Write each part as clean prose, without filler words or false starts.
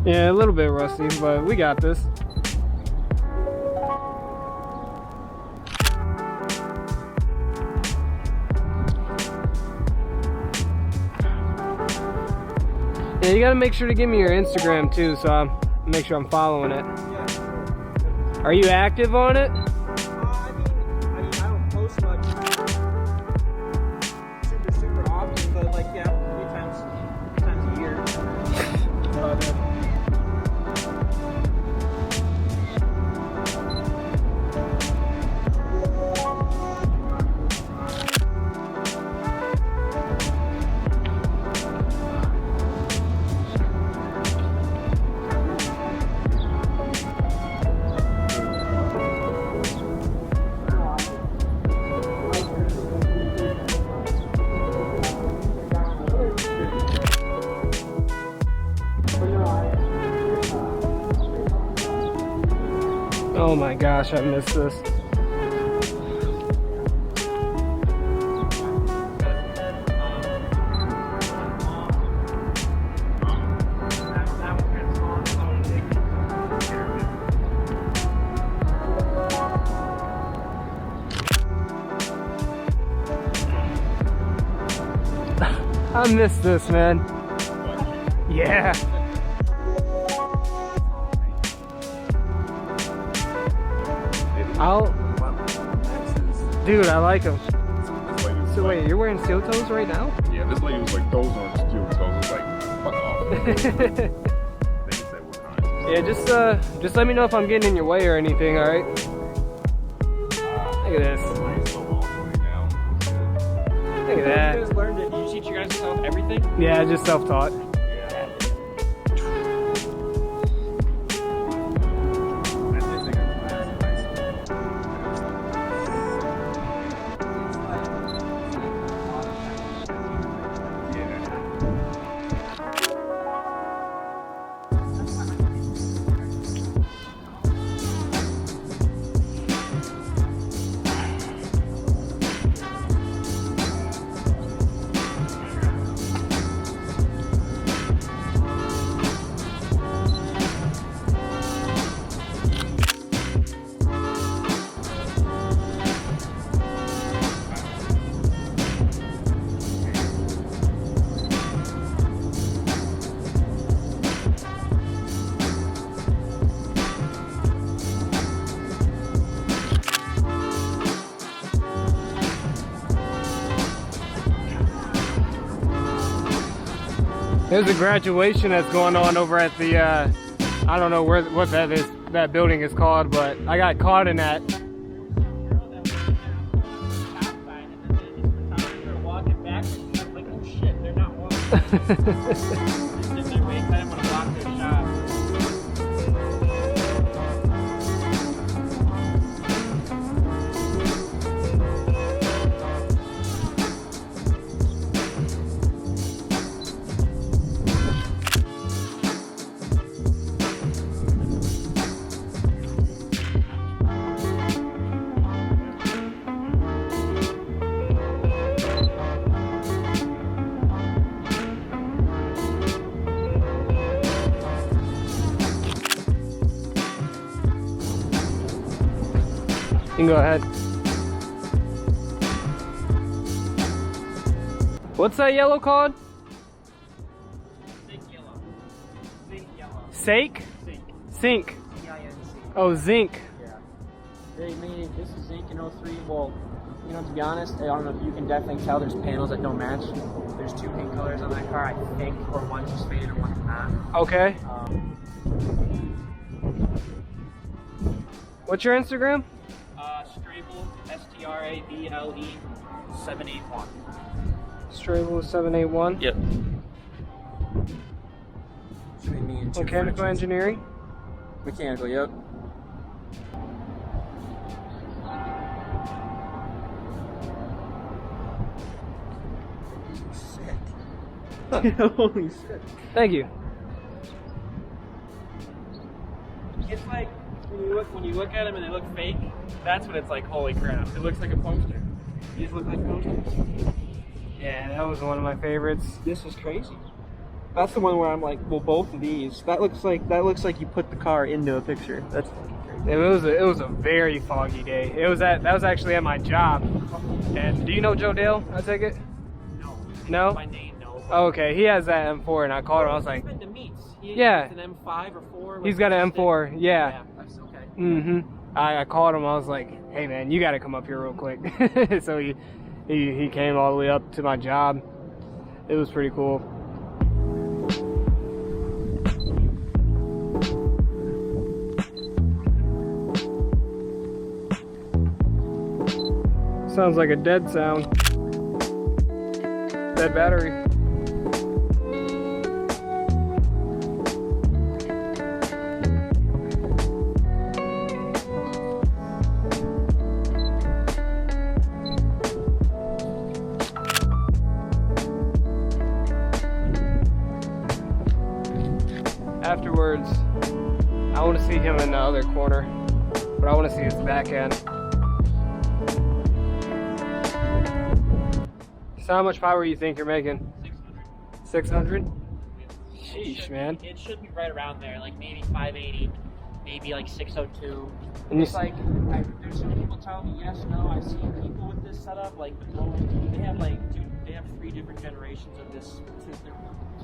Yeah, a little bit rusty, but we got this. Yeah, you gotta make sure to give me your Instagram too, so I'll make sure I'm following it. Yeah, sure. Are you active on it? I don't post much super often, but like, yeah, a few times a year. Oh my gosh, I missed this. I missed this, man. Yeah. Dude, I like them. So wait, you're wearing steel toes right now? Yeah, this lady was like, those aren't steel toes. I was like, fuck off. They can say what kind. Yeah, just let me know if I'm getting in your way or anything, alright? Look at this. Look at that. You guys learned it. You teach you guys yourself everything? Yeah, just self-taught. There's a graduation that's going on over at the, I don't know what that building is called, but I got caught in that. You can go ahead. What's that yellow called? Zinc yellow. Zinc yellow. Sake? Zinc. Zinc. Z-I-N-C. Oh, zinc. Yeah. They made, this is zinc in 03. Well, you know, to be honest, I don't know if you can definitely tell there's panels that don't match. There's two pink colors on that car, I think, or one's just faded and one's not. Okay. What's your Instagram? Strable, S-T-R-A-B-L-E 781. Strable 781. Yep. Mechanical engineering. Mechanical, yep. Holy shit. Thank you. It's like when you look at them and they look fake, that's when it's like, holy crap. It looks like a poster. These look like posters. Yeah, that was one of my favorites. This is crazy. That's the one where I'm like, well, both of these. That looks like you put the car into a picture. That's It was a very foggy day. That was actually at my job. And do you know Joe Dale? I take it. No. my name. No. Oh, okay, he has that M4, and I called him. I was like, He's been to meets. Yeah. An M5 or 4. he's got an M4. Yeah. Yeah. That's okay. Mm-hmm. I called him. I was like, hey man, you got to come up here real quick. So he came all the way up to my job. It was pretty cool. Sounds like a dead sound. Dead battery. Afterwards, I want to see him in the other corner, but I want to see his back end. So how much power you think you're making? 600? Sheesh, man. It should be right around there, like maybe 580, maybe like 602. And It's like, there's some people telling me yes, no. I've seen people with this setup, like they have they have 3 different generations of this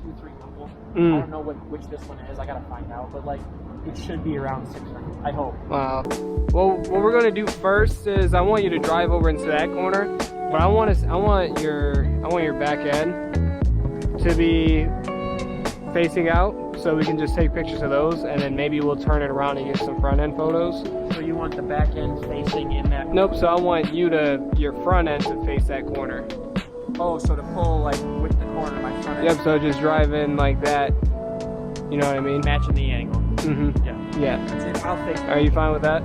2-3 couple. I don't know which this one is. I gotta find out, but like it should be around 600. I hope. Wow. Well, what we're gonna do first is I want you to drive over into that corner, but I want your back end to be facing out, so we can just take pictures of those, and then maybe we'll turn it around and get some front end photos. So you want the back end facing in that? Nope. So I want your front end to face that corner. Oh, so to pull like with the corner of my front end. Yep. So just drive in like that. You know what I mean? Matching the angle. Mm-hmm. Yeah. Yeah. That's it. I'll fix it. Are you fine with that?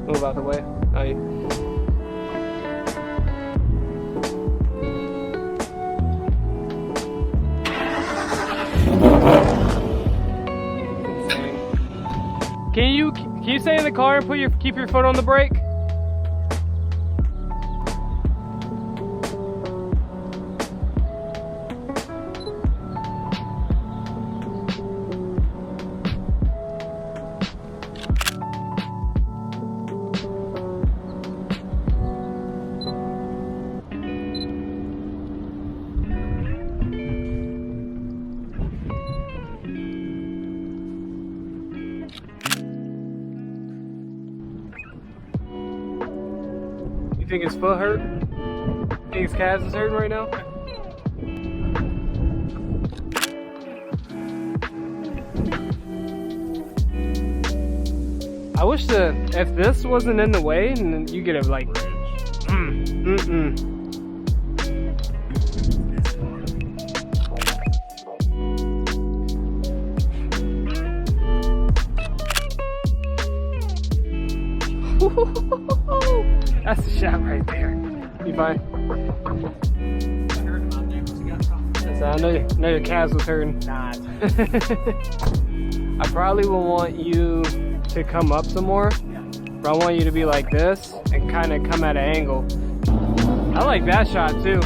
Move out the way. Are you? Can you stay in the car and keep your foot on the brake? You think his foot hurt? Think his calves is hurting right now? I wish if this wasn't in the way, and you could have like, That's a shot right there. You fine? I know your calves was hurting. Not. I probably will want you to come up some more, but I want you to be like this and kind of come at an angle. I like that shot too.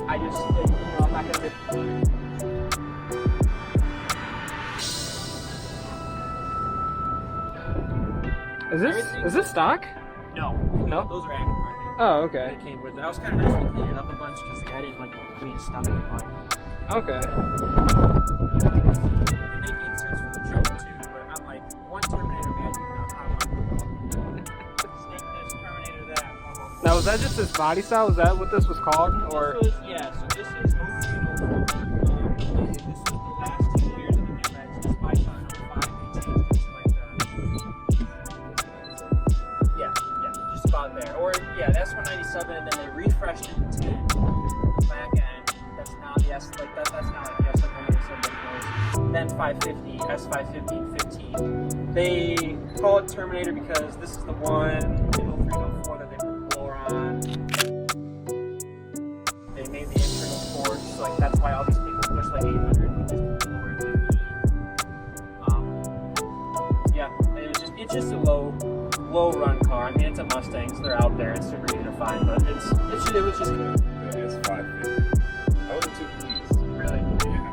I just like, you know, I'm not gonna. Is this stock? No, No? those are aftermarket. Oh, okay. They came with it. I was kind of nice to clean it up a bunch because the guy didn't like clean stuff in the mud. Okay. And they make inserts for the truck too, but I'm like, one Terminator magic, I want snake this, Terminator that. Now, was that just his body style? Was that what this was called? Or This was, yeah, so this is 0304. This was the last 2 years of the new regs. Just by time 5, they changed it to like the. Yeah, just about there. Or, yeah, that's 197, and then they refreshed it to 10. Back end, that's now the S, like that's now the S, like 197 then 550, S550, 15. They call it Terminator because this is the one in 0304 that they put the blower on. They made the internal forge, so like that's why all these people push like 800 with this blower yeah, it's just a low run car. I mean, it's a Mustang, so they're out there. It's super easy to find, but it was just good. Yeah, it's 550. I wasn't too pleased. Really? Yeah.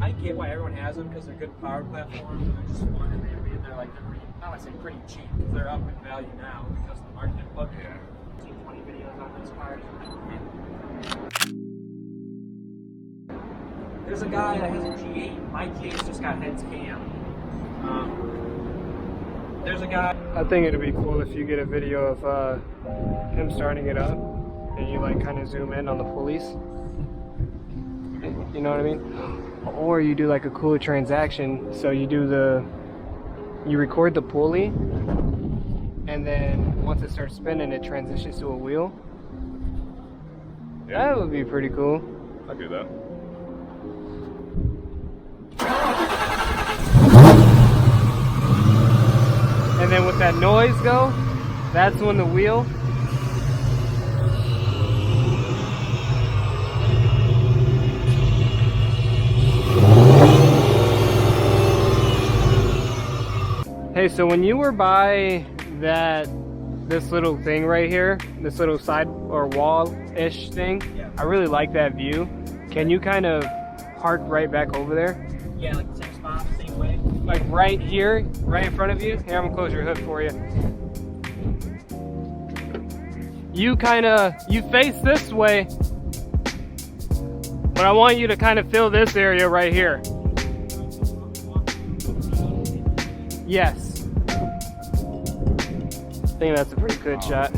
I get why everyone has them because they're good power platforms. I just wonder maybe they're like I would say pretty cheap because they're up in value now because of the market. But Yeah. 20 videos on this car. There's a guy that has a G8. My G8's just got heads cam. There's a guy. I think it'd be cool if you get a video of him starting it up and you like kind of zoom in on the pulleys. You know what I mean? Or you do like a cool transaction. So you record the pulley, and then once it starts spinning, it transitions to a wheel. Yeah. That would be pretty cool. I do that. And then with that noise go, that's when the wheel. Hey, so when you were by this little thing right here, this little side or wall-ish thing, Yeah. I really like that view. Can you kind of park right back over there? Yeah, like the same spot, same way. Like right here, right in front of you. Here, I'm gonna close your hood for you. You face this way, but I want you to kind of fill this area right here. Yes. I think that's a pretty good shot.